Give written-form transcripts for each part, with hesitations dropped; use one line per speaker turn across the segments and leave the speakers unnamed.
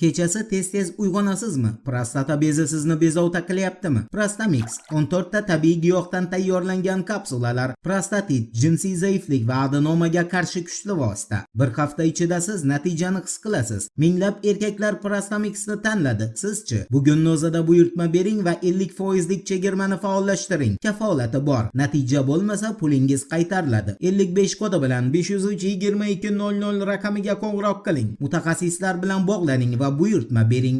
Kechasi tez-tez uyg'onasizmi? Prostata bezi sizni bezovta qilyaptimi? Prostamix 14 ta tabiiy giyohdan tayyorlangan kapsulalar prostatit, jinsiy zaiflik va adenomaga qarshi kuchli vosita. Bir hafta ichida siz natijani his qilasiz. Minglab erkaklar Prostamixni tanladi. Sizchi? Bugunning o'zida buyurtma bering va 50% chegirmani faollashtiring. Kafolati bor. Natija bo'lmasa pulingiz qaytariladi. 55 kodi bilan 503 2200 raqamiga qo'ng'iroq qiling. Mutaxassislar bilan bog'laning va buyurtma bering.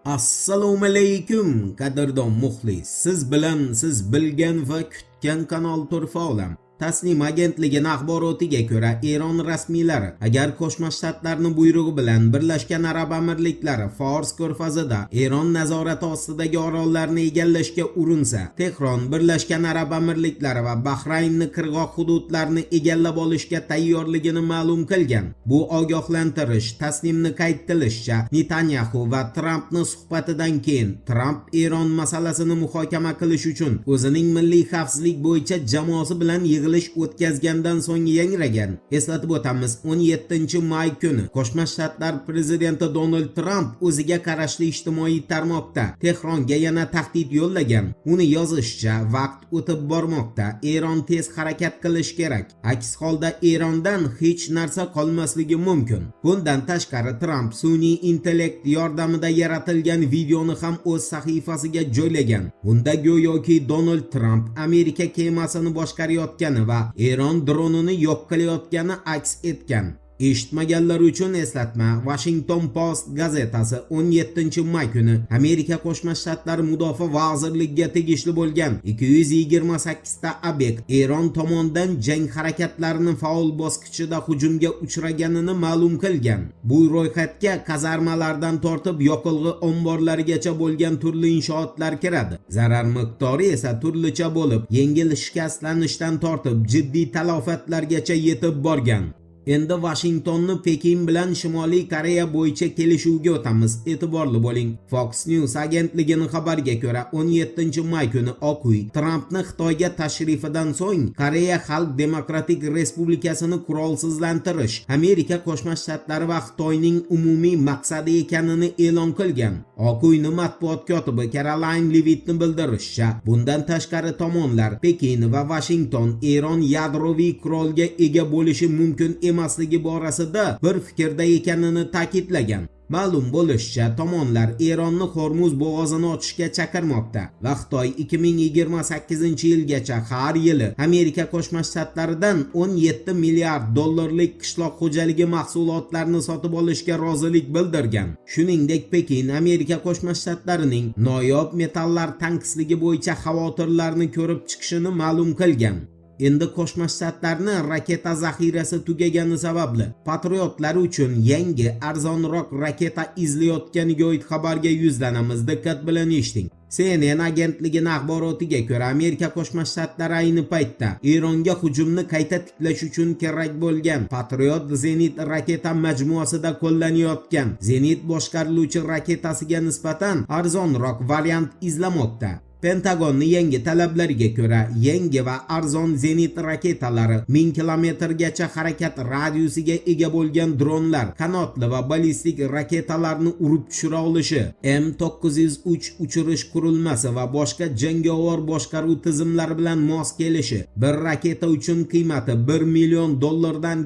Assalomu alaykum qadrdon muxlis. Siz bilan siz bilgan va kutgan kanal turfa olam. Tasnim agentligining axborotiga ko'ra, Eron rasmiylari agar Qo'shma Shtatlarning buyrug'i bilan Birlashgan Arab Amirliklari Fors ko'rfazida Eron nazorati ostidagi orollarni egallashga urinsa, Tehron Birlashgan Arab Amirliklari va Bahraynning qirg'oq hududlarini egallab olishga tayyorligini ma'lum qilgan. Bu ogohlantirish Tasnimning qayd qilishicha, Netanyahu va Trampning suhbatidan keyin Tramp Eron masalasini muhokama qilish uchun o'zining milliy xavfsizlik bo'yicha jamoasi bilan o'tkazgandan so'ng yangragan. Eslatib o'tamiz, 17-may kuni Qo'shma Shtatlar prezidenti Donald Tramp o'ziga qarashli ijtimoiy tarmoqda Tehronga yana tahdid yo'llagan. Uni yozishicha, vaqt o'tib bormoqda, Eron tez harakat qilish kerak. Aks holda Erondan hech narsa qolmasligi mumkin. Bundan tashqari Tramp sun'iy intellekt yordamida yaratilgan videoni ham o'z sahifasiga joylagan. Bunda go'yoki Donald Tramp Amerika kemasini boshqarayotgani va Eron dronini yo'q qilayotgani aks etgan. Eshitmaganlar uchun eslatma. Washington Post gazetasi 17-may kuni Amerika Qo'shma Shtatlari Mudofaa vazirligiga tegishli bo'lgan 228 ta obyekt Eron tomonidan jang harakatlarining faol bosqichida hujumga uchraganini ma'lum qilgan. Bu ro'yxatga kazarmalardan tortib yoqilg'i omborlarigacha bo'lgan turli inshootlar kiradi. Zarar miqdori esa turlicha bo'lib, yengil shikastlanishdan tortib jiddiy talofatlargacha yetib borgan. Endi Washingtonni Pekin bilan Shimoliy Koreya bo'yicha kelishuvga o'tamiz. E'tiborli bo'ling. Fox News agentligining xabariga ko'ra, 17-may kuni Oq uy Trampning Xitoyga tashrifidan so'ng Koreya Xalq Demokratik Respublikasini qurolsizlantirish Amerika Qo'shma Shtatlari va Xitoyning umumiy maqsadi ekanini e'lon qilgan. Oq uyning matbuot kotibi Caroline Levittning bildirishicha, bundan tashqari tomonlar Pekin va Washington Eron yadroviy qurolga ega bo'lishi mumkin emasligi borasida bir fikrda ekanini ta'kidlagan. Ma'lum bo'lishicha, tomonlar Eronni Hormuz bo'g'ozini ochishga chaqirmoqda va Xitoy 2028-yilgacha har yili Amerika Qo'shma Shtatlaridan 17 milliard dollarlik qishloq xo'jaligi mahsulotlarini sotib olishga rozilik bildirgan. Shuningdek, Pekin Amerika Qo'shma Shtatlarining noyob metallar tanqisligi bo'yicha xavotirlarni ko'rib chiqishini ma'lum qilgan. Endi Qo'shma Shtatlarning raketa zaxirasi tugagani sababli patriotlar uchun yangi arzonroq raketa izlayotganiga oid xabarga yuzlanamiz. Diqqat bilan eshiting. CNN agentligining axborotiga ko'ra, Amerika Qo'shma Shtatlari ayni paytda Eronga hujumni qayta tiklash uchun kerak bo'lgan Patriot Zenit raketa majmuasida qo'llanayotgan Zenit boshqariluvchi raketasiga nisbatan arzonroq variant izlamoqda. Pentagonning yangi talablariga ko'ra, yangi va arzon zenit raketalari 1000 kilometrgacha harakat radiusiga ega bo'lgan dronlar, qanotli va ballistik raketalarni urib tushira olishi, M903 uchirish qurilmasi va boshqa jangovar boshqaruv tizimlari bilan mos kelishi, bir raketa uchun qiymati $1 million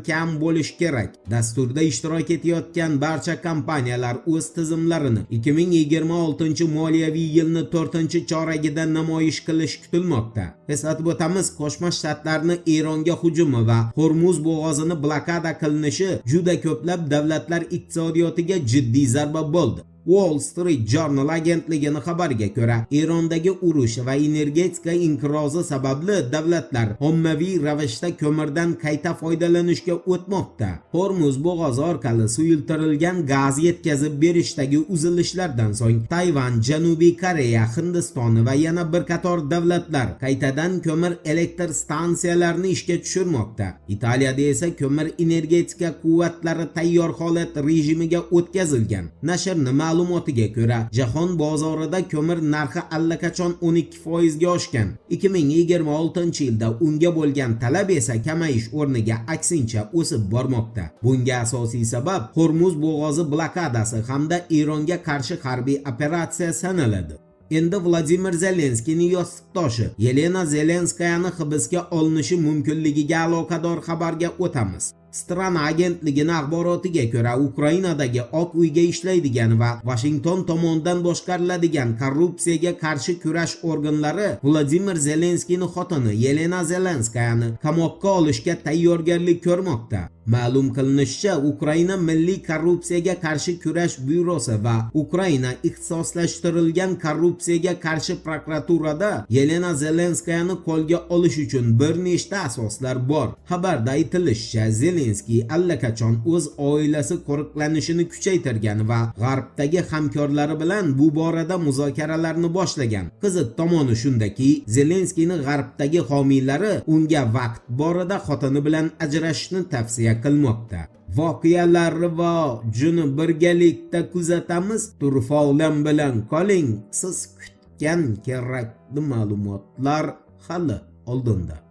kam bo'lishi kerak. Dasturda ishtirok etayotgan barcha kompaniyalar o'z tizimlarini 2026-moliyaviy yilning 4-choragi namoyish qilish kutilmoqda. Eslatib o'tamiz, Qo'shma Shtatlarning Eronga hujumi va Hormuz bo'g'ozini blokada qilinishi juda ko'plab davlatlar iqtisodiyotiga jiddiy zarba bo'ldi. Wall Street Journal agentligining xabariga ko'ra, Erondagi urush va energetika inqirozi sababli davlatlar ommaviy ravishda ko'mirdan qayta foydalanishga o'tmoqda. Hormuz bo'g'ozi orqali suyultirilgan gaz yetkazib berishdagi uzilishlardan so'ng Tayvan, Janubiy Koreya, Hindiston va yana bir qator davlatlar qaytadan ko'mir elektr stansiyalarini ishga tushirmoqda. Italiyada esa ko'mir energetika quvvatlari tayyor holat rejimiga o'tkazilgan. Nashrning ma'lumotiga ko'ra, jahon bozorida ko'mir narxi allaqachon 12% ga oshgan. 2026-yilda unga bo'lgan talab esa kamayish o'rniga aksincha o'sib bormoqda. Bunga asosiy sabab Hormuz bo'g'ozi blokadasi hamda Eronga qarshi harbiy operatsiya sanaladi. Endi Vladimir Zelenskiyning yostiqdoshi Yelena Zelenskayani hibsga olinishi mumkinligiga aloqador xabarga o'tamiz. Strana agentligining axborotiga ko'ra, Ukrainadagi Oq uyga ishlaydigan va Washington tomonidan boshqariladigan korrupsiyaga qarshi kurash organlari Vladimir Zelenskiyning xotini Yelena Zelenskayani qamoqqa olishga tayyorgarlik ko'rmoqda. Ma'lum qilinishicha, Ukraina Milliy korrupsiyaga qarshi kurash byurosi va Ukraina ixtisoslashtirilgan korrupsiyaga qarshi prokuraturada Yelena Zelenskayani qo'lga olish uchun bir nechta asoslar bor. Xabarda aytilishicha, Zelenskiy allaqachon o'z oilasi qo'riqlanishini kuchaytirgan va G'arbdagi hamkorlari bilan bu borada muzokaralarni boshlagan. Qiziq tomoni shundaki, Zelenskiyning G'arbdagi homiylari unga vaqt borida xotini bilan ajrashishni tavsiya qilmoqda. Voqealar rivojini birgalikda kuzatamiz. Turfa-olam bilan qoling. Siz kutgan kerakli ma'lumotlar hali oldinda.